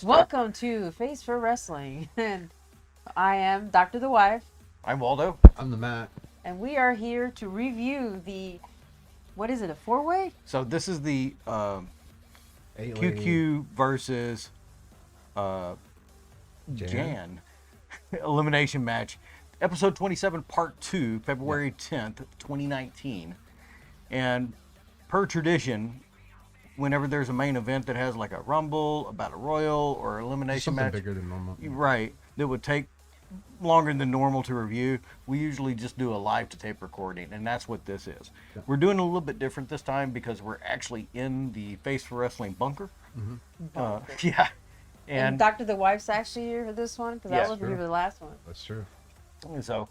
Welcome to Face for Wrestling. And I am Dr. The Wife. I'm Waldo. I'm the Matt. And we are here to review the, what is it, a four-way? So this is the QQ versus Jan elimination match. Episode 27, Part 2, February 10th, 2019. And per tradition, whenever there's a main event that has like a Rumble, a Battle Royal, or elimination Something match, bigger than normal. right, that would take longer than normal to review, we usually just do a live to tape recording, and that's what this is. Yeah. We're doing a little bit different this time because we're actually in the Face for Wrestling bunker. Yeah. And Dr. The Wife's actually here for this one, because I wasn't here for the last one. That's true. And so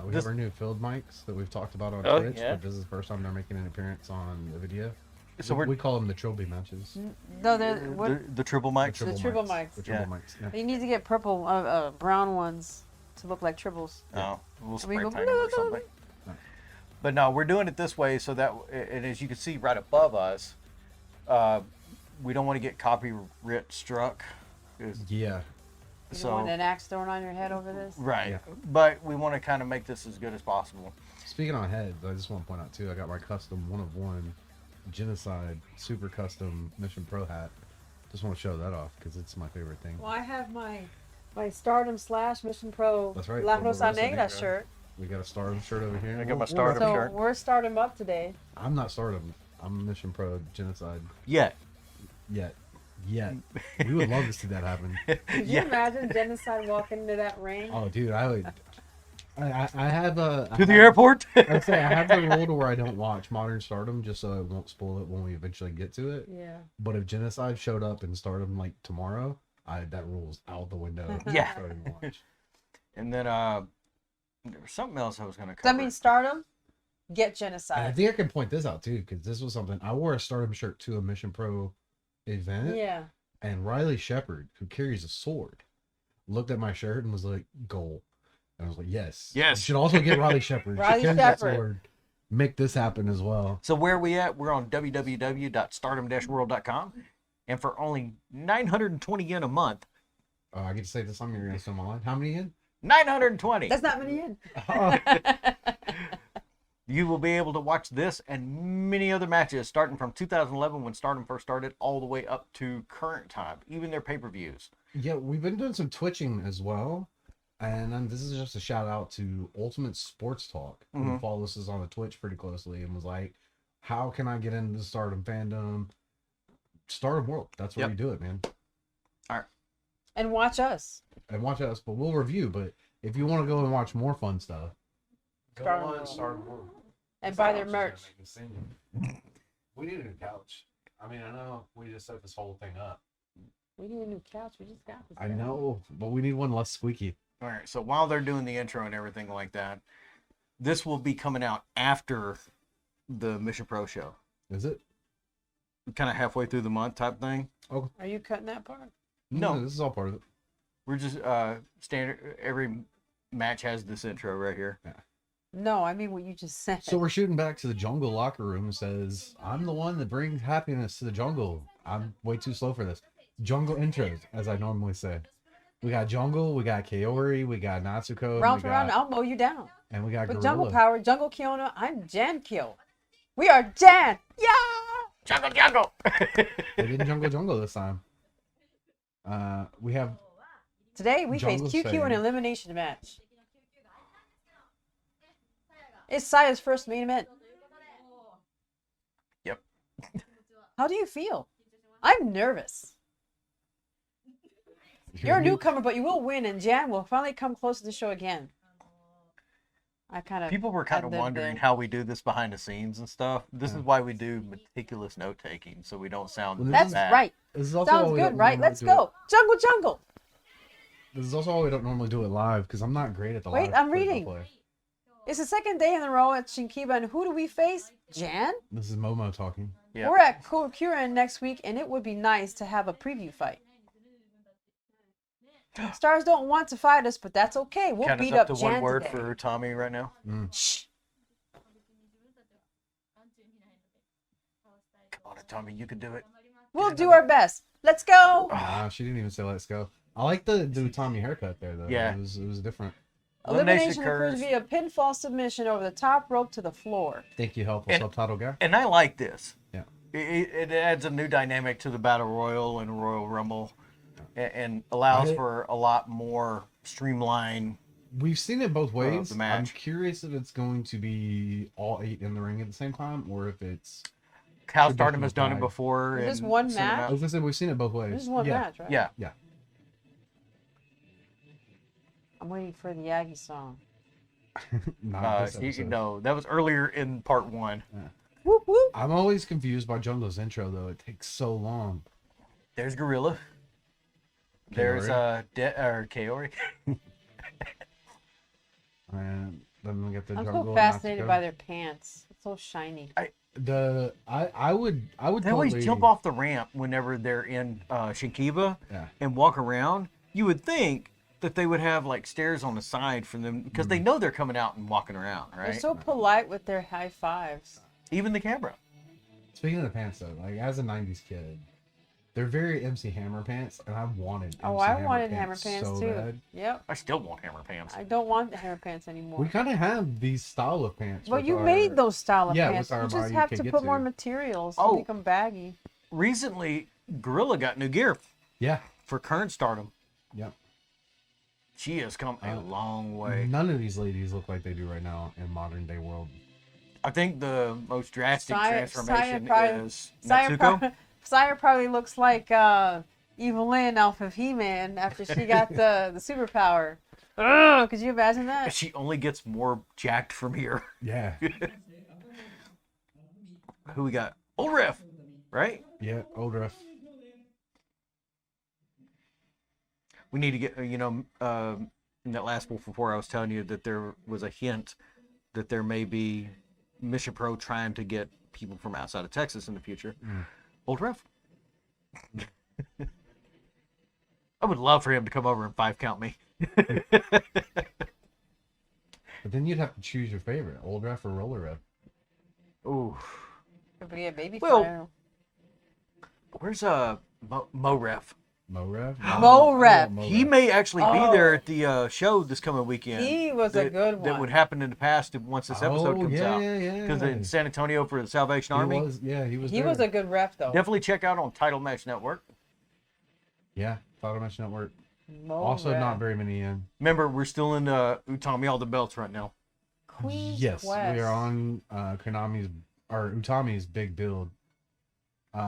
we have our new field mics that we've talked about on Twitch, but this is the first time they're making an appearance on the video. So we call them the trophy matches. No, they're the triple mics. The triple mics. The triple mics. Yeah. You need to get purple, brown ones to look like tribbles. Oh, we'll spray go, paint them or something. But no, we're doing it this way so that, and as you can see right above us, we don't want to get copyright struck. You Yeah. don't want an axe thrown on your head over this? Right. Yeah. But we want to kind of make this as good as possible. Speaking on heads, I just want to point out too, I got my custom 1-of-1 Genocide Super Custom Mission Pro hat. Just want to show that off because it's my favorite thing. Well, I have my Stardom / Mission Pro That's right, La from the Rosa Rosa Negra Negra. shirt. We got a Stardom shirt over here. I got my Stardom So shirt. we're Stardom up today. I'm not Stardom. I'm Mission Pro Genocide. Yet. Yet. We would love to see that happen. Could you imagine Genocide walking into that ring? Oh, dude, I would. I have a To the airport? I'd say I have the rule to where I don't watch Modern Stardom just so I won't spoil it when we eventually get to it. Yeah. But if Genocide showed up in Stardom like tomorrow, that rule's out the window. Yeah. Starting to watch. And then there was something else I was going to cover. That means Stardom, get And I Genocide. think I can point this out too because this was something I wore a Stardom shirt to a Mission Pro event. Yeah. And Riley Shepard, who carries a sword, looked at my shirt and was like, "Goal." And I was like, "Yes, Yes." You should also get Riley Shepard. Riley She carries that Shepard. sword. Make this happen as well." So where are we at? We're on www.stardom-world.com. And for only 920 yen a month. I get to say this on your Instagram online. How many in? 920. That's not many in. You will be able to watch this and many other matches starting from 2011 when Stardom first started all the way up to current time, even their pay-per-views. Yeah, we've been doing some twitching as well. And then this is just a shout out to Ultimate Sports Talk, who follows us on the Twitch pretty closely and was like, "How can I get into the Stardom fandom?" Stardom World. That's where you do it, man. All right. And watch us. And watch us, but we'll review. But if you want to go and watch more fun stuff, go Stardom on World. Stardom World. And buy their merch. We need a new couch. I mean, I know we just set this whole thing up. We need a new couch. We just got this. I know, but we need one less squeaky. All right. So while they're doing the intro and everything like that, this will be coming out after the Mission Pro show. Is it? Kind of halfway through the month type thing. Oh, Are you cutting that part? No. This is all part of it. We're just standard. Every match has this intro right here. No, I mean what you just said. So we're shooting back to the jungle locker room. It says, "I'm the one that brings happiness to the jungle." I'm way too slow for this. Jungle intros, as I normally say. We got Jungle, we got Kaori, we got Natsuko, Round for round, I'll mow you down. and we got With Gorilla. Jungle Power, Jungle Kiona, I'm Jan Kyo. We are Jan! Yeah! Jungle. They didn't jungle this time. We have Today we Jungle face QQ in saying- an elimination match. It's Saya's first main event. Yep. How do you feel? I'm nervous. You're a newcomer, but you will win, and Jan will finally come close to the show again. I kind of People were kind of wondering how we do this behind the scenes and stuff. This is why we do meticulous note taking, so we don't sound That's bad. right. This is also why Sounds we good, don't right? normally Let's do go. it- Jungle, jungle. This is also why we don't normally do it live because I'm not great at the Wait, live I'm play-by-play. reading. It's the second day in a row at Shinkiba, and who do we face? Jan? This is Momo talking. Yeah. We're at Kokuren next week, and it would be nice to have a preview fight. Stars don't want to fight us, but that's okay. We'll Count us beat up up to Jan one word today. for Tommy right now. Shh. Come on, Tommy, you can do it. We'll do our best. Let's go. Nah, she didn't even say let's go. I like the Utami haircut there though. Yeah. It was different. Elimination occurs via pinfall submission over the top rope to the floor. Thank you, helpful subtitle guy. And I like this. Yeah. It adds a new dynamic to the Battle Royal and Royal Rumble and allows for a lot more streamlined. We've seen it both ways. The match. I'm curious if it's going to be all 8 in the ring at the same time, or if it's How Stardom has done it before. Is this one match? I was gonna say we've seen it both ways. This is one match, right? Yeah. Yeah. I'm waiting for the Aggie song. Not this episode. No, that was earlier in part 1. Yeah. Whoop whoop. I'm always confused by Jungle's intro though. It takes so long. There's Gorilla. There's Kaori. And then we get the I'm jungle. so fascinated by their pants. It's so shiny. I would They always jump off the ramp whenever they're in Shinkiba and walk around. You would think that they would have like stairs on the side for them because they know they're coming out and walking around, right? They're so polite with their high fives. Even the camera. Speaking of the pants though, like as a 90s kid, they're very MC Hammer pants, and I wanted Hammer pants so too. bad. Yep. I still want hammer pants. I don't want the hammer pants anymore. We kind of have these style of pants. Well, you made those style of pants. with our You just Mayu have to Keigetsu. put more materials to make them baggy. Recently, Gorilla got new gear. Yeah. For current Stardom. Yep. She has come a long way. None of these ladies look like they do right now in modern day world. I think the most drastic transformation is Saya Natsuko. Saya probably looks like Evelyn off of He-Man after she got the superpower. Ugh, could you imagine that? She only gets more jacked from here. Yeah. Who we got? Old Ref, right? Yeah, old Ref. We need to get, in that last Wolf Report, I was telling you that there was a hint that there may be Mission Pro trying to get people from outside of Texas in the future. Old Ref. I would love for him to come over and 5 count me. But then you'd have to choose your favorite, old Ref or roller Ref. Ooh. Could be a baby Well, fire. Where's Mo Ref? Mo Ref? Mo Ref. He may actually be there at the show this coming weekend. He was a good one. That would happen in the past once this episode comes out. Yeah. Because in San Antonio for the Salvation Army. He was He was a good ref, though. Definitely check out on Title Match Network. Yeah, Title Match Network. Mo Also, Ref. not very many in. Remember, we're still in Utami all the belts right now. Queen's Yes, Quest. we are on Utami's big build.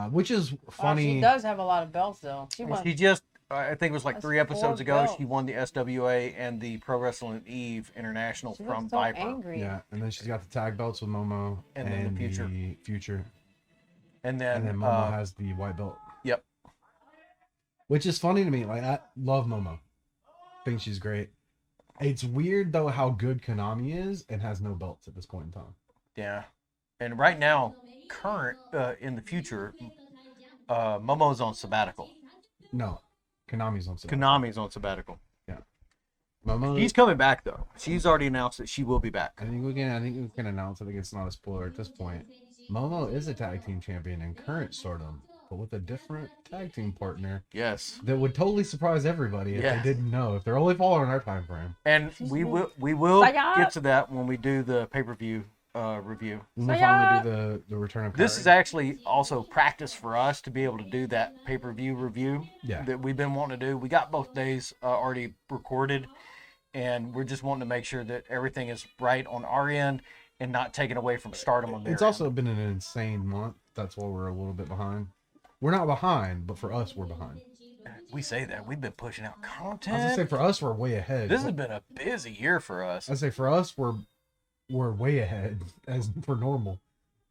Which is funny. She does have a lot of belts, though. She just, I think it was like That's 3 episodes 4 ago, belts. she won the SWA and the Pro Wrestling Eve International She from looks so Viper. angry. Yeah, and then she's got the tag belts with Momo And then the Future. And then, Momo has the white belt. Yep. Which is funny to me. Like, I love Momo. Think she's great. It's weird though how good Konami is and has no belts at this point in time. Yeah. And right now, current, in the future, Momo's on sabbatical. No, Konami's on sabbatical. Konami's on sabbatical. Yeah. Momo. She's coming back though. She's already announced that she will be back. I think we can announce. I think it's not a spoiler at this point. Momo is a tag team champion in current Stardom, but with a different tag team partner. Yes. That would totally surprise everybody if they didn't know. If they're only following our time frame. And we will get to that when we do the pay-per-view review. When we finally do the return of Kyrie. This is actually also practice for us to be able to do that pay-per-view review that we've been wanting to do. We got both days already recorded, and we're just wanting to make sure that everything is right on our end and not taken away from Stardom on their It's also been an insane month. That's why we're a little bit behind. We're not behind, but for us, we're behind. We say that. We've been pushing out content. I was gonna say for us, we're way ahead. This has been a busy year for us. I say for us, we're way ahead as for normal.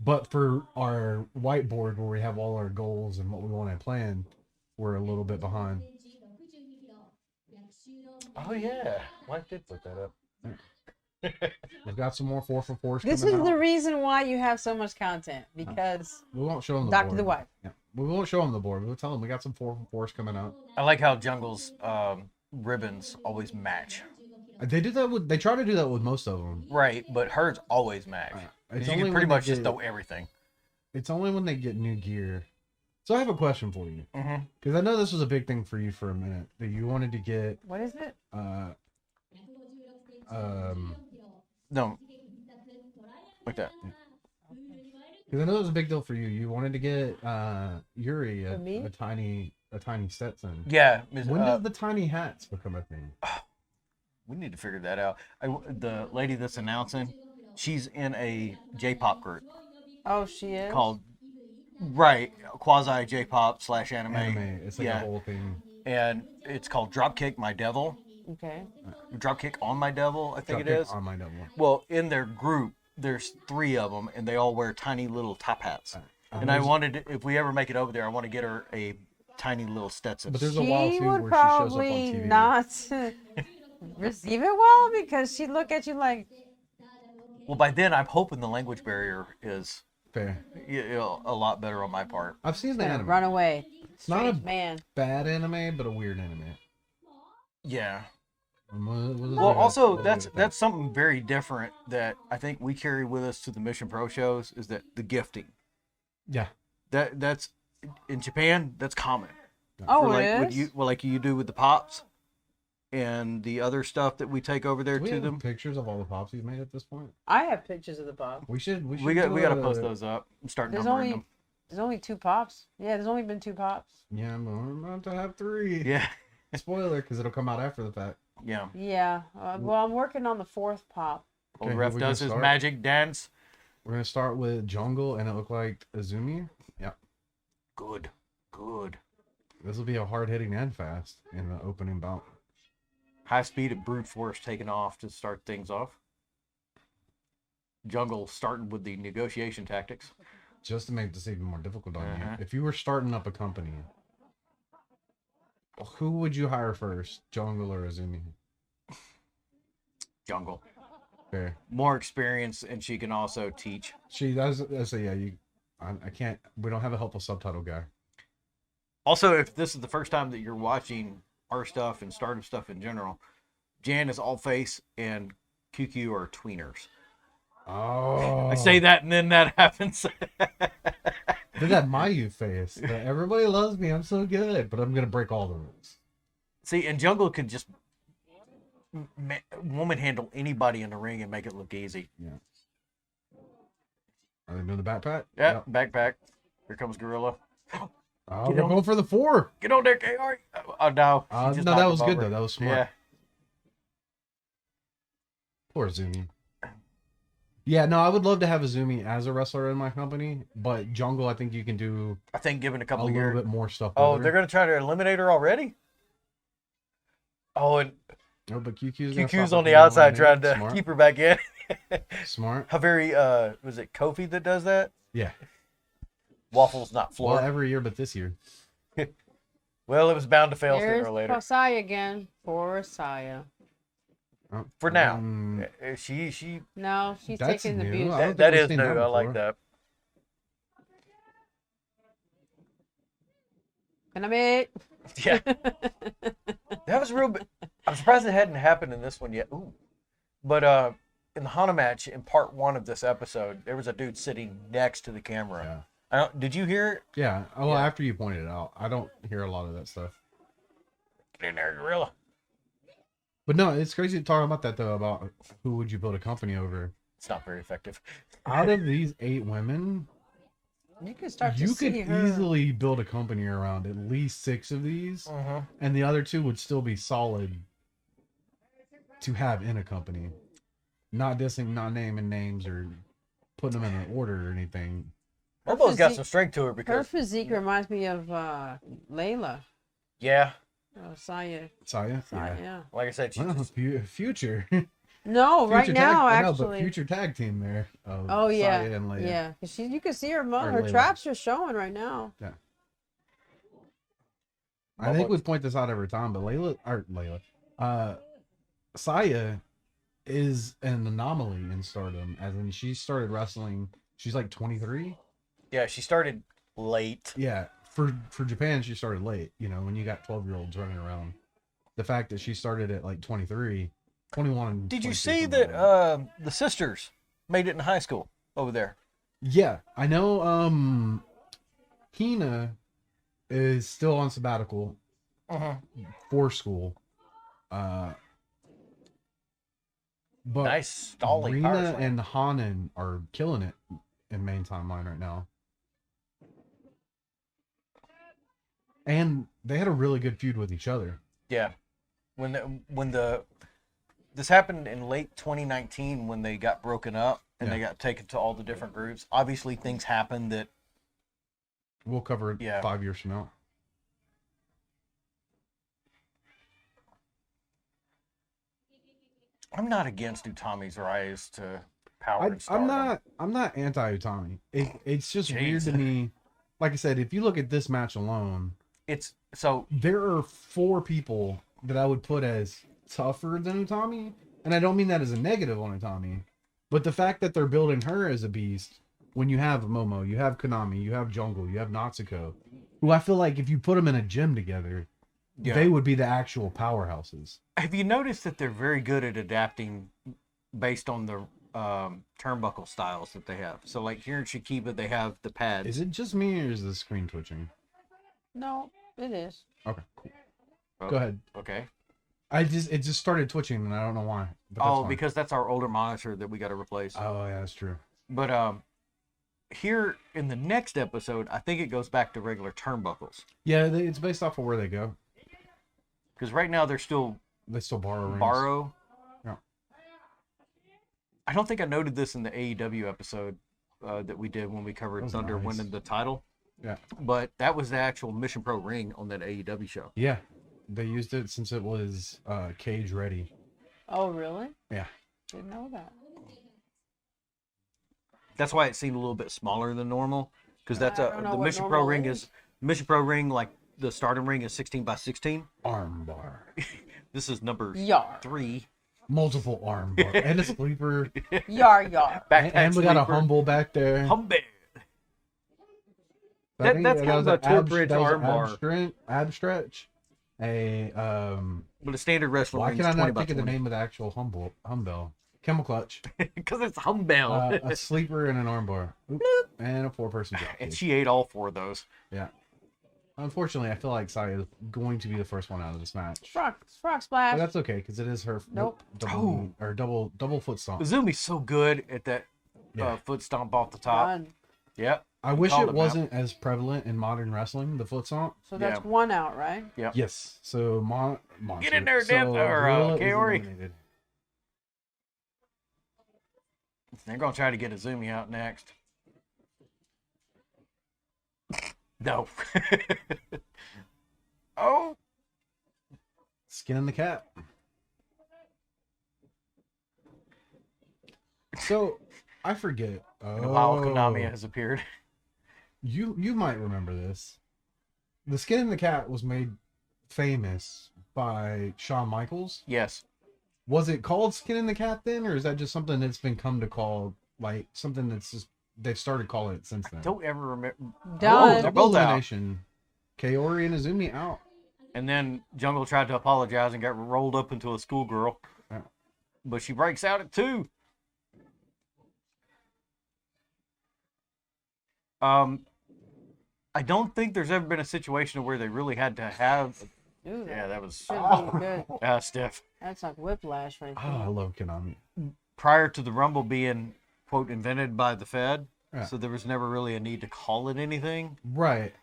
But for our whiteboard where we have all our goals and what we want to plan, we're a little bit behind. Oh yeah, Mike did put that up. We've got some more 4-for-4s This coming is out. the reason why you have so much content, because We won't show them the Dr. board. the Wife. Yeah. We won't show them the board. We'll tell them we got some 4-for-4s coming out. I like how Jungle's ribbons always match. They do that with. They try to do that with most of them. Right, but hers always match. It's You only can pretty when they much just get- throw everything. It's only when they get new gear So I have a question for you. Because I know this was a big thing for you for a minute. That you wanted to get... What is it? No. Like that. Because I know it was a big deal for you. You wanted to get Yuri For me? a tiny Stetson. Yeah. When does the tiny hats become a thing? We need to figure that out. The lady that's announcing, she's in a J-pop group Oh, she is? called, quasi J-pop / anime. It's like a whole thing. And it's called Dropkick My Devil. Okay. Dropkick on My Devil, I think it is. On My Devil. Well, in their group, there's 3 of them, and they all wear tiny little top hats. And I wanted to, if we ever make it over there, I want to get her a tiny little Stetson. But there's a while She too would where she shows up on probably TV. not receive it well because she'd look at you like, Well, by then, I'm hoping the language barrier is Fair. a lot better on my part. I've seen the gonna anime. run away. It's not a Strange man. bad anime, but a weird anime. Yeah. What is Well, that? also that's something very different that I think we carry with us to the Mission Pro shows is that the gifting. Yeah. That's in Japan. That's common. Oh, like it what is? like you do with the pops, and the other stuff that we take over there Do we to have them. pictures of all the pops you've made at this point? I have pictures of the pop. We should. We got to post those up and start There's numbering only them. there's only 2 pops. Yeah, there's only been 2 pops. Yeah, but we're about to have 3. Yeah. Spoiler, because it'll come out after the fact. Yeah. Yeah. Well, I'm working on the 4th pop. Old Okay, ref who we gonna does his start? magic dance. We're gonna start with Jungle, and it looked like Azumi. Yeah, Good. this will be a hard hitting and fast in the opening bout. High speed at brute force taking off to start things off. Jungle starting with the negotiation tactics. Just to make this even more difficult on Uh-huh. you, if you were starting up a company, who would you hire first, Jungle or Azumi? Jungle. Fair. More experience, and she can also teach. She does. Yeah, I can't. We don't have a helpful subtitle guy. Also, if this is the first time that you're watching our stuff and Stardom stuff in general, Jan is all face and QQ are tweeners. Oh, I say that and then that happens. Did that Mayu face? That everybody loves me. I'm so good, but I'm gonna break all the rules. See, and Jungle can just woman handle anybody in the ring and make it look easy. Yeah. Are they doing the backpack? Yeah, backpack. Here comes Gorilla. Oh, Get we're on. going for the 4. Get on there, KR. Oh, no. No, She just that knocked was him good over. though. That was smart. Yeah. Poor Azumi. Yeah, no, I would love to have Azumi as a wrestler in my company, but Jungle, I think you can do I think given a a couple of little years. bit more stuff. Oh, with they're her. going to try to eliminate her already? Oh, and Oh, but QQ's QQ's on the outside trying to keep her back in. Smart. How very, was it Kofi that does that? Yeah. Waffles, not Well, floor. every year, but this year. Well, it was bound to fail sooner There's or later. Posaya again. Poor Saya. Oh, For now. She No, she's That's taking the new. abuse. I don't that, that think we've is seen new. that I like before. that. Can I make? Yeah. That was real. I'm surprised it hadn't happened in this one yet. Ooh. But in the Hana match, in part 1 of this episode, there was a dude sitting next to the camera. Did you hear it? Yeah. Well, Yeah. after you pointed it out, I don't hear a lot of that stuff. Get in there, Gorilla. But no, it's crazy to talk about that though. About who would you build a company over? It's not very effective. Out of these 8 women, You can start to you see could her. easily build a company around at least 6 of these, and the other 2 would still be solid to have in a company. Not dissing, not naming names or putting them in an order or anything. Momo's got physique- some strength to her Her because, physique reminds me of Layla. yeah, Saya. Saya? Saya, yeah. like I said, she's Well, just, future. No, right Future now, tag, I know, actually. but future tag team there. Of Oh yeah, Saya and Leia. yeah. 'Cause you can see her Or her Layla. traps are showing right now. I think we point this out every time, but Saya is an anomaly in Stardom. As in, she started wrestling. She's like 23. yeah, she started late. Yeah, for Japan, she started late. You know, when you got 12-year-olds running around. The fact that she started at like 23, 21. Did you 22, see something like that the sisters made it in high school over there? Yeah, I know. Hina is still on sabbatical for school. But Nice stalling power Rina slam. and Hanan are killing it in main timeline right now. And they had a really good feud with each other. Yeah. This happened in late 2019 when they got broken up and they got taken to all the different groups. Obviously, things happened that We'll cover it 5 years from now. I'm not against Utami's rise to power and stardom. I'm not anti Utami. It's just weird to me. Like I said, if you look at this match alone, there are 4 people that I would put as tougher than Utami, and I don't mean that as a negative on Utami, but the fact that they're building her as a beast when you have Momo, you have Konami, you have Jungle, you have Natsuko, who I feel like if you put them in a gym together, they would be the actual powerhouses. Have you noticed that they're very good at adapting based on the turnbuckle styles that they have? So like here in Shinkiba, they have the pads. Is it just me or is the screen twitching? No, it is. Okay, cool. Go ahead. Okay. It just started twitching and I don't know why. Because that's our older monitor that we got to replace. Oh yeah, that's true. But here in the next episode, I think it goes back to regular turnbuckles. Yeah, it's based off of where they go. Because right now they still borrow rings. Yeah. I don't think I noted this in the AEW episode that we did when we covered Thunder winning the title. Yeah. But that was the actual Mission Pro ring on that AEW show. Yeah. They used it since it was cage ready. Oh, really? Yeah. Didn't know that. That's why it seemed a little bit smaller than normal. Because that's the Mission Pro ring is Mission Pro ring, like the Stardom ring is 16 by 16. Armbar. This is number 3. Multiple armbar. And a sleeper. Yar. And we got a humble back there. Humble. That's kind of a tour bridge armbar. Ab stretch. But a standard wrestler. Why can I not think of the name of the actual humble? Camel clutch. Because it's humble. A sleeper and an armbar. Oop, and a 4-person drop. And she ate all 4 of those. Yeah. Unfortunately, I feel like Saya is going to be the first one out of this match. Frog splash. But that's okay because it is her. Nope. Double foot stomp. Izumi's so good at that foot stomp off the top. Done. Yep. I wish it wasn't as prevalent in modern wrestling, the foot stomp. So that's 1 out, right? Yeah. Yes. So Monster. Get in there, Kaori. They're gonna try to get Izumi out next. No. Oh. Skin in the cat. So I forget. And a while Konami has appeared. You might remember this. The Skin in the Cat was made famous by Shawn Michaels. Yes. Was it called Skin in the Cat then, or is that just something that's been come to call, like something that's just they've started calling it since then? Don't ever remember. Done. They're both out. Kaori and Izumi out. And then Jungle tried to apologize and got rolled up into a schoolgirl. Yeah. But she breaks out at 2. I don't think there's ever been a situation where they really had to have. Ooh, Yeah, that was should be good. stiff. That's like whiplash right there. Oh, I love Konami. Prior to the Rumble being, quote, invented by the Fed, Yeah. so there was never really a need to call it anything. Right.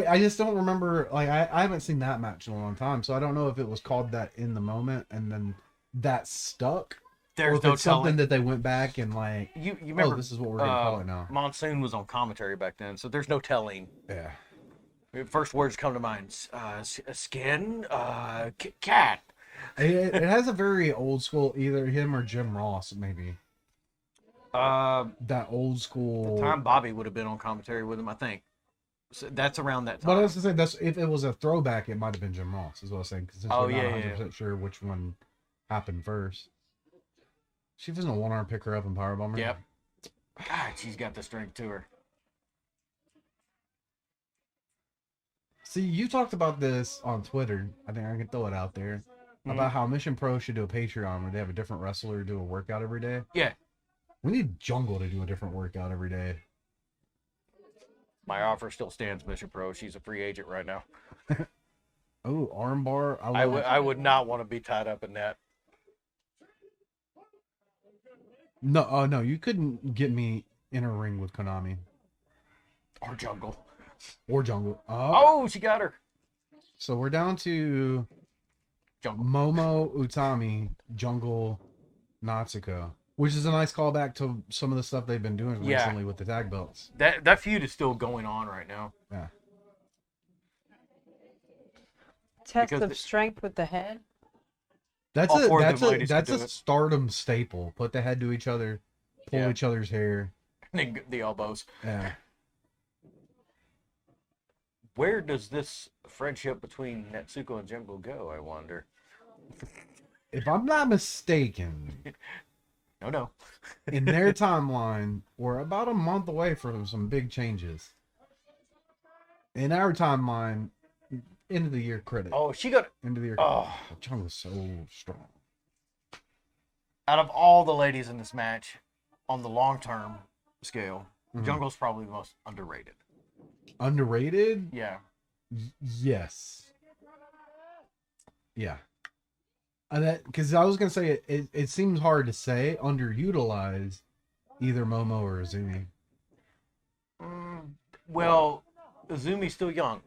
I just don't remember. Like I haven't seen that match in a long time, so I don't know if it was called that in the moment and then that stuck. There's or if no it's something telling. that they went back and like, You remember? this is what we're gonna call it now. Monsoon was on commentary back then, so there's no telling. Yeah. First words come to mind: skin, cat. It has a very old school, either him or Jim Ross, maybe. That old school. The time Bobby would have been on commentary with him, I think. So that's around that time. But I was gonna say if it was a throwback, it might have been Jim Ross, is what I was saying. Because we're not 100% sure which one happened first. She doesn't one arm pick her up and powerbomb her. Yep. God, she's got the strength to her. See, you talked about this on Twitter. I think I can throw it out there. About how Mission Pro should do a Patreon where they have a different wrestler do a workout every day. Yeah. We need Jungle to do a different workout every day. My offer still stands, Mission Pro. She's a free agent right now. Oh, armbar. I would not want to be tied up in that. No, oh no, you couldn't get me in a ring with Konami Or Jungle. or Jungle. Oh, she got her. So we're down to Jungle. Momo, Utami, Jungle, Natsuko, which is a nice callback to some of the stuff they've been doing Yeah. recently with the tag belts. That feud is still going on right now. Yeah. Test Because of strength with the head. That's All four of that's them a ladies that's can a do it. Stardom staple. Put the head to each other, pull Yeah. each other's hair. The elbows. Yeah. Where does this friendship between Natsuko and Jungle go, I wonder? If I'm not mistaken, No. in their timeline, we're about a month away from some big changes. In our timeline, end of the year credit. Oh, she got... End of the year. Oh. Jungle's so strong. Out of all the ladies in this match, on the long-term scale, Mhm. Jungle's probably the most underrated. Underrated? Yeah. Yes. Yeah. And that because I was gonna say it seems hard to say underutilized either Momo or Azumi. Well, Azumi's still young.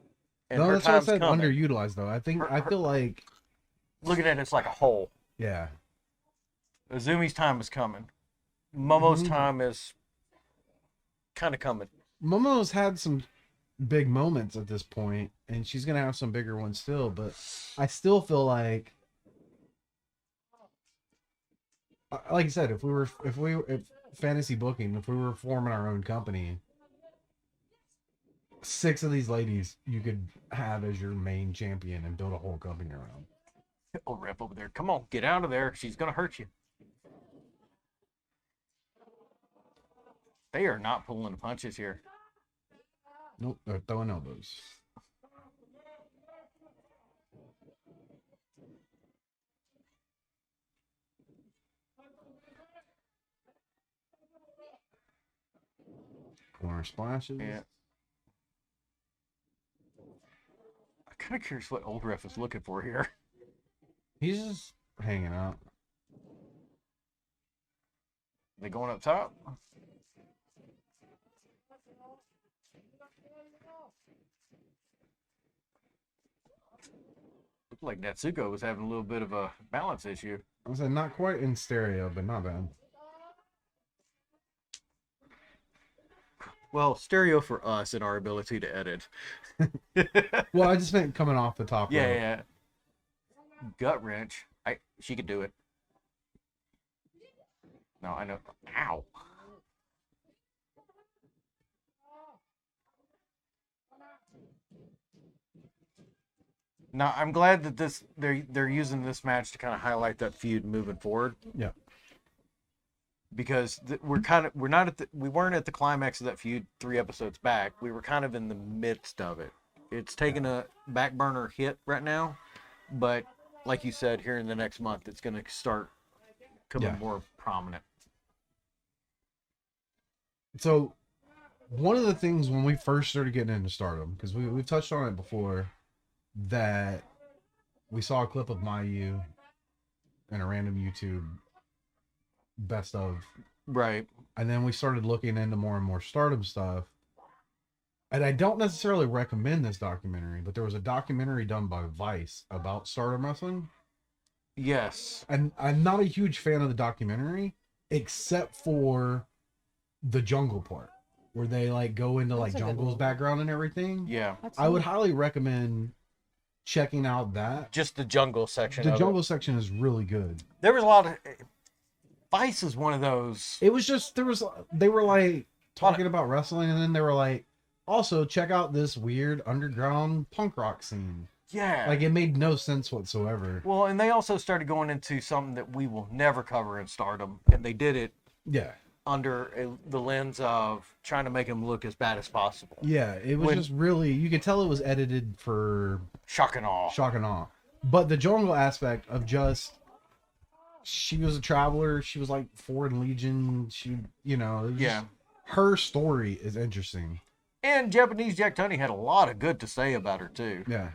And No, her that's what I time's said. coming. Underutilized though. I feel like Looking at it, it's like a whole. yeah. Azumi's time is coming. Momo's Mhm. time is kind of coming. Momo's had some big moments at this point, and she's gonna have some bigger ones still. But I still feel like I said, if fantasy booking, if we were forming our own company, 6 of these ladies you could have as your main champion and build a whole company around. Oh, rep over there. Come on, get out of there. She's going to hurt you. They are not pulling the punches here. Nope, they're throwing elbows. Corner splashes. Yeah. I'm kind of curious what old ref is looking for here. He's just hanging out. They going up top? Looked like Natsuko was having a little bit of a balance issue. I was not quite in stereo, but not bad. Well, stereo for us and our ability to edit. Well, I just meant coming off the top. Yeah, rope. yeah. Gut wrench. She could do it. No, I know. Ow. Now, I'm glad that they're using this match to kind of highlight that feud moving forward. Yeah. Because we weren't at the climax of that feud 3 episodes back. We were kind of in the midst of it. It's taken a back burner hit right now, but like you said, here in the next month, it's going to start coming more prominent. So, one of the things when we first started getting into Stardom, because we've touched on it before, that we saw a clip of Mayu in a random YouTube best of. Right. And then we started looking into more and more Stardom stuff. And I don't necessarily recommend this documentary, but there was a documentary done by Vice about Stardom wrestling. Yes. And I'm not a huge fan of the documentary, except for the jungle part, where they like go into like That's a good Jungle's one. background and everything. Yeah. I would highly recommend checking out that. Just the jungle section. The of jungle it. section is really good. There was a lot of. Vice is one of those. It was just they were like talking about wrestling, and then they were like, also check out this weird underground punk rock scene. Yeah. Like it made no sense whatsoever. Well, and they also started going into something that we will never cover in Stardom, and they did it Yeah. under the lens of trying to make him look as bad as possible. Yeah, it was just really, you could tell it was edited for Shock and awe. shock and awe. But the jungle aspect of just, she was a traveler, she was like Foreign Legion, she, it was Yeah. just, her story is interesting. And Japanese Jack Tunney had a lot of good to say about her, too. Yeah.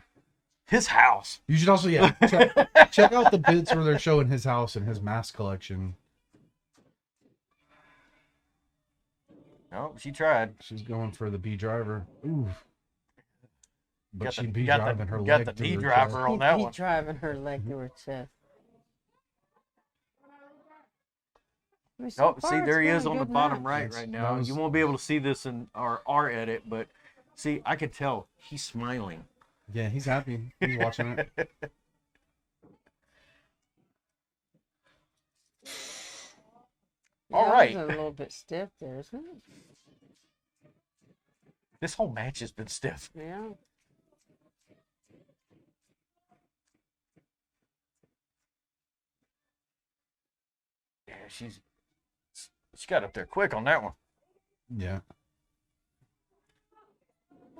His house. You should also, check out the bits where they're showing his house and his mask collection. No, she tried. She's going for the B driver. Ooh. But she'd be got driving the, her got leg the to knee her driver chest. on that He one. driving her leg to her chest. I mean, so Oh, far see, it's there he been is a on the good bottom match. right That now. was- You won't be able to see this in our edit, but see, I could tell he's smiling. Yeah, he's happy. He's watching it. All Yeah, right. that was a little bit stiff there, isn't it? This whole match has been stiff. Yeah. Yeah, she got up there quick on that one. Yeah.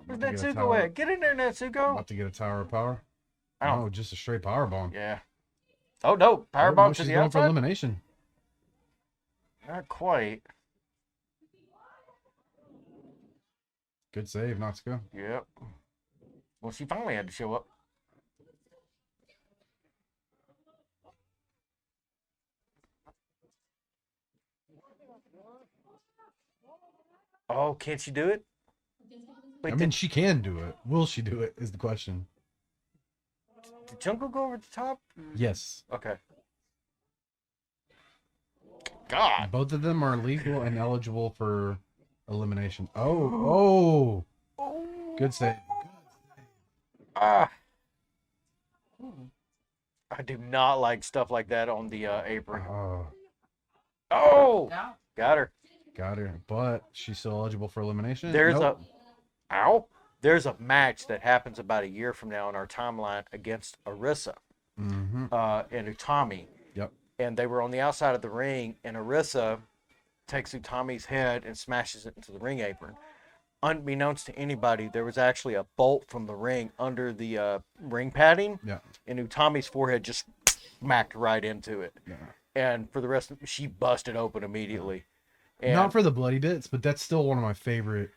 Where's About to get a Natsuko tower- at? Get in there, Natsuko. About to get a tower of power. I don't. Oh, just a straight power bomb. Yeah. Oh no, power Oh, bomb no, to she's the going for outside. elimination. Not quite. Good save, Natsuko. Yep. Well, she finally had to show up. Oh, can't she do it? Wait, I mean, she can do it. Will she do it? Is the question. did Jungle go over the top? Yes. Okay. God. Both of them are legal and eligible for elimination. Oh. Good save. Ah. I do not like stuff like that on the apron. Oh, Oh, Yeah. got her. got her. But she's still eligible for elimination. There's Nope. There's a match that happens about a year from now in our timeline against Arisa Mm-hmm. and Utami. Yep. And they were on the outside of the ring, and Arisa takes Utami's head and smashes it into the ring apron. Unbeknownst to anybody, there was actually a bolt from the ring under the ring padding, Yeah. and Utami's forehead just smacked right into it. Yeah. And for the rest of she busted open immediately. And, Not for the bloody bits, but that's still one of my favorite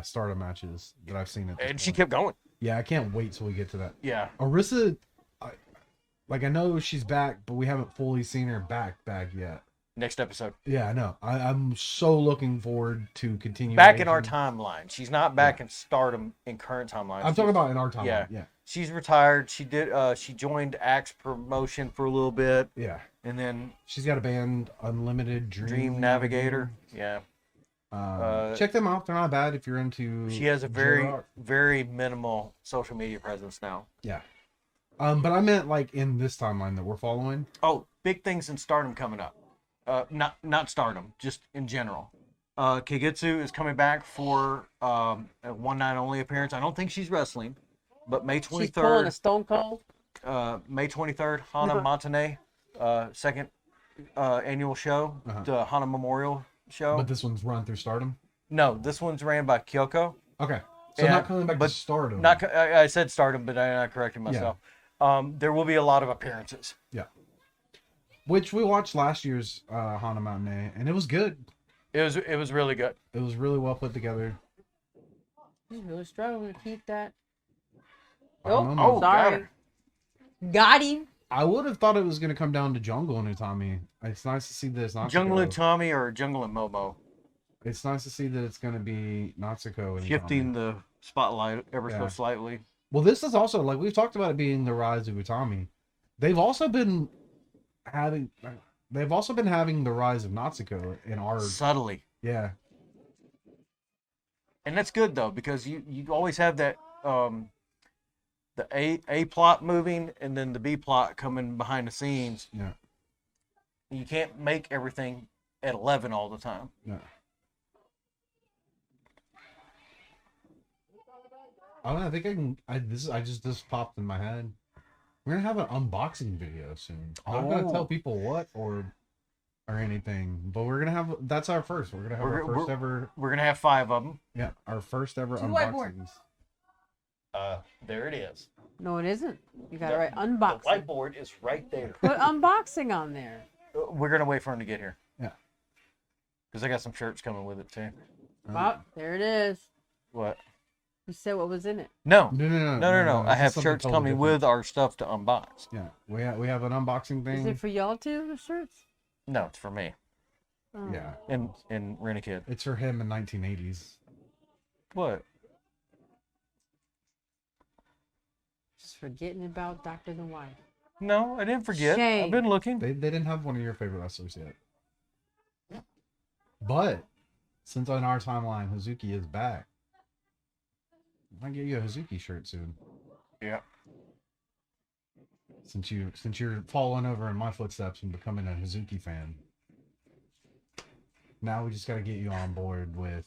Stardom matches that I've seen. At this and she point. kept going. Yeah, I can't wait till we get to that. Yeah. Arisa, I know she's back, but we haven't fully seen her back yet. Next episode. Yeah, I know. I'm so looking forward to continue. Back in our timeline. She's not back in Stardom in current timeline. I'm talking about in our timeline. Yeah. Yeah. She's retired. She did. She joined Axe Promotion for a little bit, Yeah. and then She's got a band, Unlimited Dream Navigator. Yeah. Check them out. They're not bad if you're into. She has a J-rock. very minimal social media presence now. Yeah. But I meant like in this timeline that we're following. Oh, big things in Stardom coming up. Not Stardom, just in general. Kagetsu is coming back for a one night only appearance. I don't think she's wrestling, but May She's pulling a 23rd. Stone Cold. May 23rd, Hana Montane, second annual show, the Hana Memorial Show. But this one's run through Stardom. No, this one's ran by Kyoko. Okay. So Yeah, not coming back to but Stardom. I said Stardom, but I'm not correcting myself. There will be a lot of appearances. Yeah. Which we watched last year's Hana Matinee, and it was good. It was really good. It was really well put together. He's really struggling to keep that. I don't know, Oh, man. got sorry. her. Got him. I would have thought it was going to come down to Jungle and Utami. It's nice to see that it's Natsuko. Jungle and Tommy or Jungle and Momo. It's nice to see that it's going to be Natsuko and Shifting Utami. the spotlight ever so Yeah. slightly. Well, this is also like we've talked about it being the rise of Utami. They've also been having the rise of Natsuko in our Subtly. yeah. And that's good though, because you always have that the A plot moving and then the B plot coming behind the scenes. Yeah. You can't make everything at 11 all the time. Yeah. I don't know, I think I can. This popped in my head. We're gonna have an unboxing video soon. I'm not gonna tell people what or anything, but we're gonna have. That's our first. We're gonna have our first ever. We're gonna have 5 of them. Yeah, our first ever To the whiteboard. unboxings. There it is. No, it isn't. You got it right. The Unboxing. whiteboard is right there. Put unboxing on there. We're gonna wait for him to get here. Yeah. Because I got some shirts coming with it too. Oh, there it is. What? You said what was in it. No. No. I This have is something shirts totally coming different. with our stuff to unbox. Yeah, we have an unboxing Is thing. it for y'all too, the shirts? No, it's for me. Oh. Yeah, And Rent-A-Kid. it's for him in 1980s. What? Just forgetting about Dr. the Wife. No, I didn't forget. Shame. I've been looking. They didn't have one of your favorite wrestlers yet. But since on our timeline Hazuki is back, I might get you a Hazuki shirt soon. Yeah. Since you're following over in my footsteps and becoming a Hazuki fan. Now we just gotta get you on board with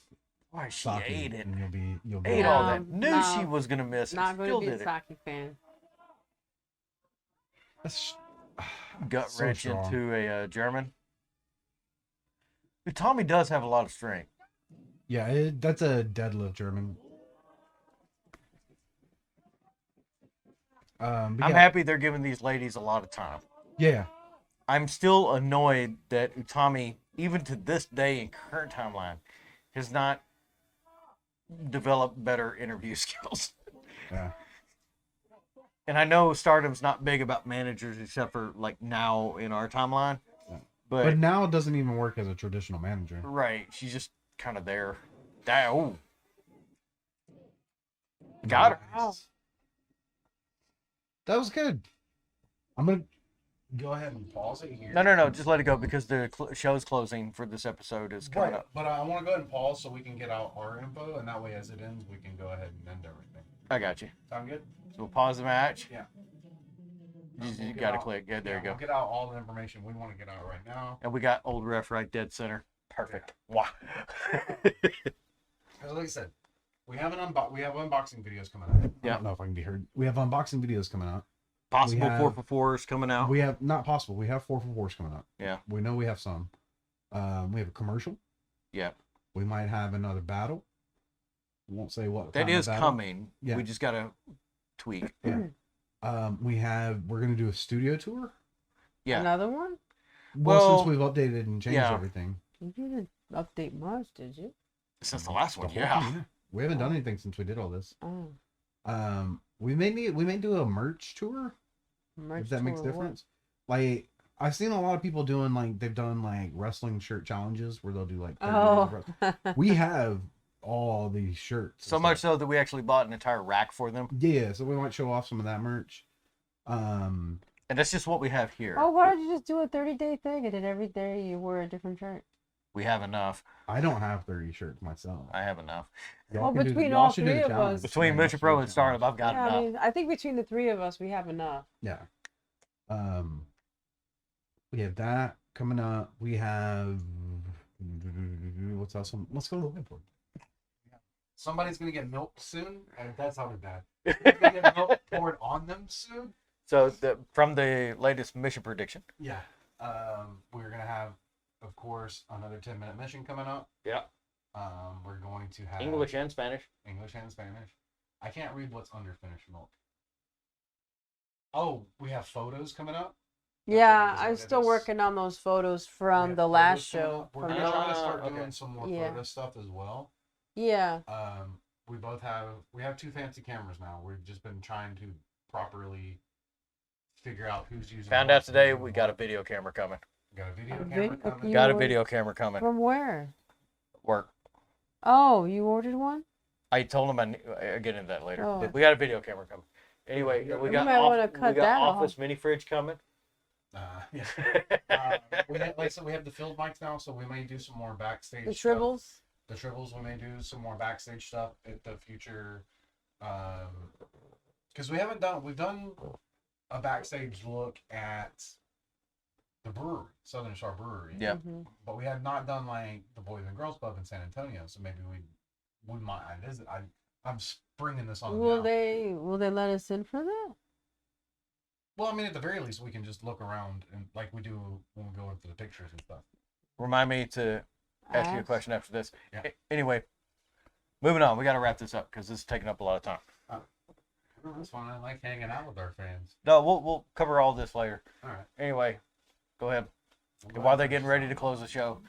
Why she Saki, ate it. and you'll be Ate No, all that. Knew no, she was gonna miss it. Not going Still to be a did it. Saki fan. That's Gut so wrench strong. into a German. Tommy does have a lot of strength. Yeah, that's a deadlift German. But I'm yeah, happy they're giving these ladies a lot of time. Yeah, I'm still annoyed that Utami, even to this day in current timeline, has not developed better interview skills. yeah. And I know Stardom's not big about managers except for like now in our timeline. Yeah. But, But now it doesn't even work as a traditional manager. right, she's just kind of there. Oh. Got her. Nice. That was good. I'm gonna go ahead and pause it here. No. Just let it go because the show's closing for this episode is coming Right, up. but I want to go ahead and pause so we can get out our info, and that way, as it ends, we can go ahead and end everything. I got you. Sound good? So we'll pause the match. Yeah. You We'll get got to out- click. Good, there you We'll go. get out all the information we want to get out right now. And we got old ref right dead center. Perfect. Wow. As like I said, we have unboxing videos coming out. I Yeah. don't know if I can be heard. We have unboxing videos coming out. Possible We have- 4x4s coming out. We have not possible. We have 4x4s coming out. Yeah. We know we have some. We have a commercial. Yeah. We might have another battle. Won't say what. That kind of is battle. coming. Yeah. We just got to tweak. Yeah. We're gonna do a studio tour. Yeah. Another one? Well, since we've updated and changed yeah. everything. You didn't update much, did you? Since the last one, The whole yeah. thing, We haven't done anything since we did all this. Oh. We may do a merch tour. Merch If that makes tour, what? difference. Like I've seen a lot of people doing they've done wrestling shirt challenges where they'll do 30 days of Oh. wrestling. We have all these shirts. So and much stuff. so that we actually bought an entire rack for them. Yeah, so we might show off some of that merch. And that's just what we have here. Oh, why don't you just do a 30-day thing and then every day you wear a different shirt? We have enough. I don't have 30 shirts myself. I have enough. Y'all Well, can do the- between y'all all should do three the of challenge. us. Between Yeah, y'all Mission should Pro do and the Stardom, challenge. I've got Yeah, enough. I think between the three of us, we have enough. Yeah. We have that coming up. We have what's else? Let's go to the whiteboard. Somebody's gonna get milk soon, and that sounded bad. They're gonna get milk poured on them soon. So from the latest mission prediction. Yeah. We're gonna have, of course, another 10-minute mission coming up. Yeah. We're going to have English and Spanish. English and Spanish. I can't read what's under finished milk. Oh, we have photos coming up. Yeah, Is that I'm what it still is? working on those photos We from have the photos last coming show. up. We're From gonna try to the, start okay. doing some more Yeah. photo stuff as well. yeah. We have two fancy cameras now. We've just been trying to properly figure out who's using. Found what. out today we got a video camera coming. Got a video A camera vid- coming. You Got a ordered- video camera coming. From where? Work. Oh, you ordered one? I told him I'll get into that later. Oh. We got a video camera coming. Anyway, we got, might wanna cut we got that off. office mini fridge coming. Yeah. We have, we have the field mics now, so we may do some more backstage. The stuff. shrivels? The shrivels. We may do some more backstage stuff at the future. Because we've done a backstage look at the brewery, Southern Star Brewery. Yeah. Mhm. But we have not done the Boys and Girls Club in San Antonio, so maybe we might visit. I'm springing this on. Will now. they let us in for that? Well, I mean, at the very least, we can just look around and like we do when we go into the pictures and stuff. Remind me to ask you a Ask. question after this. Yeah. Anyway, moving on. We got to wrap this up because this is taking up a lot of time. Oh, that's fine. I like hanging out with our fans. No, we'll cover all this later. All right. Anyway, go ahead. While they're getting ready to close the show,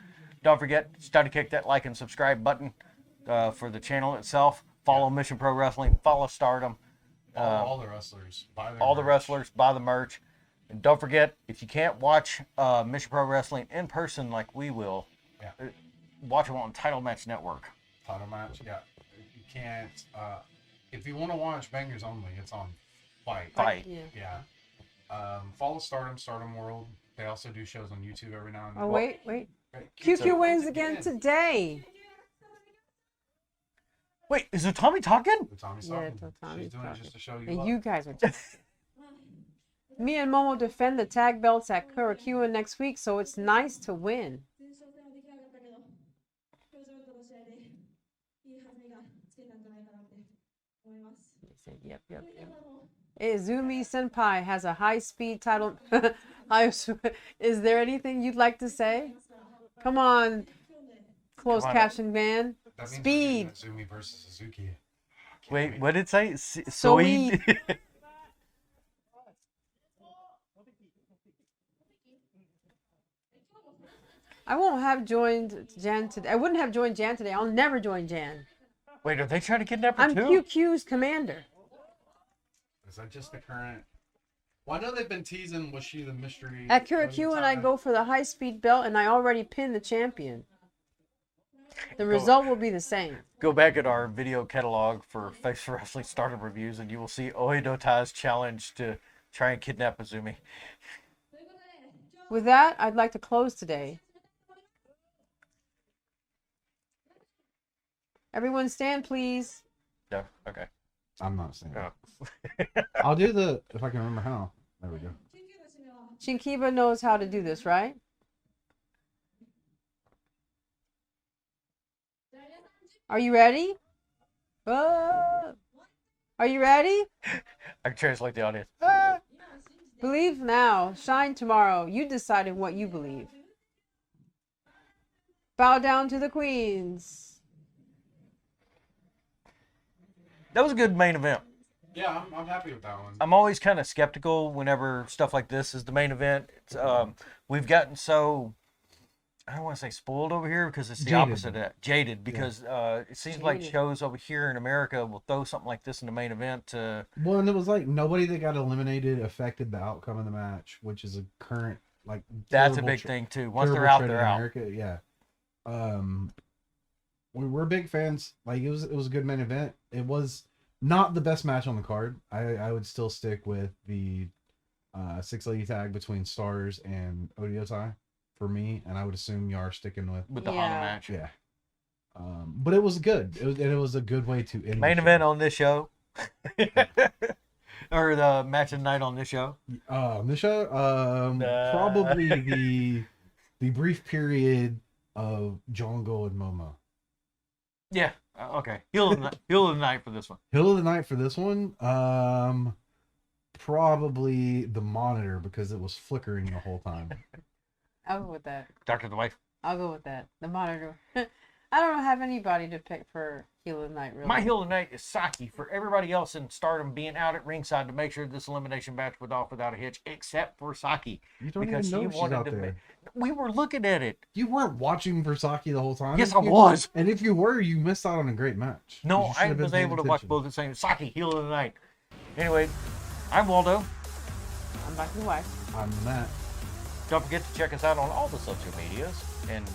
don't forget, start to kick that like and subscribe button for the channel itself. Follow Mission Pro Wrestling. Follow Stardom. All the wrestlers. Buy their All the merch. wrestlers. Buy the merch. And don't forget, if you can't watch Mission Pro Wrestling in person like we will, watch them on Title Match Network. Title match, yeah. You can't. If you want to watch Bangers Only, it's on Fight. Yeah. Follow Stardom World. They also do shows on YouTube every now and then. Oh, wait. Right, QQ wins again today. Wait, is Utami talking? Tommy's Yeah, talking. Tommy's She's doing talking. it just to show you And love. you guys are just... Me and Momo defend the tag belts at Kurokyuan next week, so it's nice to win. He said, yep. Izumi Senpai has a high-speed title. Is there anything you'd like to say? Come on, closed caption man. That means Speed. we're doing Izumi versus Suzuki. Wait, what did it say? Soid. I won't have joined Jan today. I wouldn't have joined Jan today. I'll never join Jan. Wait, are they trying to kidnap her I'm too? QQ's commander. Is that just the current? Well, I know they've been teasing. Was she the mystery? At Kurokyuan, I go for the high-speed belt, and I already pinned the champion. The result will be the same. Go back at our video catalog for Face Wrestling Stardom reviews, and you will see Oedo Tai's challenge to try and kidnap Izumi. With that, I'd like to close today. Everyone stand, please. No, okay. I'm not saying. Oh. I'll do the if I can remember how. There we go. Shinkiba knows how to do this, right? Are you ready? Are you ready? I can translate the audience. Believe now, shine tomorrow. You decided what you believe. Bow down to the queens. That was a good main event. Yeah, I'm happy with that one. I'm always kind of skeptical whenever stuff like this is the main event. It's, we've gotten so, I don't want to say spoiled over here because it's the Jaded. opposite of that. Jaded, because it seems like Jaded. shows over here in America will throw something like this in the main event. Well, and it was like nobody that got eliminated affected the outcome of the match, which is a current like. That's a terrible big tr- thing too. Once terrible they're out, trend in they're out. America, yeah. We're big fans. Like it was a good main event. It was not the best match on the card. I would still stick with the 6-lady tag between Stars and Odiotai for me, and I would assume you are sticking with The Yeah. Hana match. yeah. But it was good. It was a good way to end Main the event show. on this show. Or the match of the night on this show. The show, probably the brief period of Jongo and Momo. Yeah. Okay. Heel of the night for this one. Hill of the night for this one, probably the monitor because it was flickering the whole time. I'll go with that. Dr. The Wife. I'll go with that. The monitor. I don't have anybody to pick for heel of the night, really. My heel of the night is Saki, for everybody else in Stardom being out at ringside to make sure this elimination match went off without a hitch, except for Saki. You don't Because even she know she's wanted out to there. We were looking at it. You weren't watching Versaki the whole time. Yes, If I you- was. And if you were, you missed out on a great match. No, You should I have been was paying able to watch attention. both at the same. Saki, heel of the night. Anyway, I'm Waldo. I'm back to the wife. I'm Matt. Don't forget to check us out on all the social medias and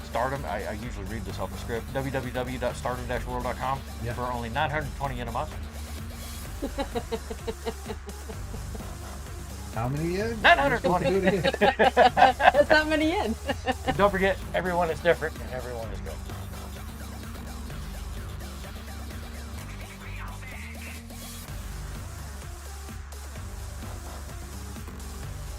Stardom. I usually read this off the script. www.stardom-world.com Yeah. for only $920 yen a month. How many yen? 920. Do it again. That's not many in. And don't forget, everyone is different and everyone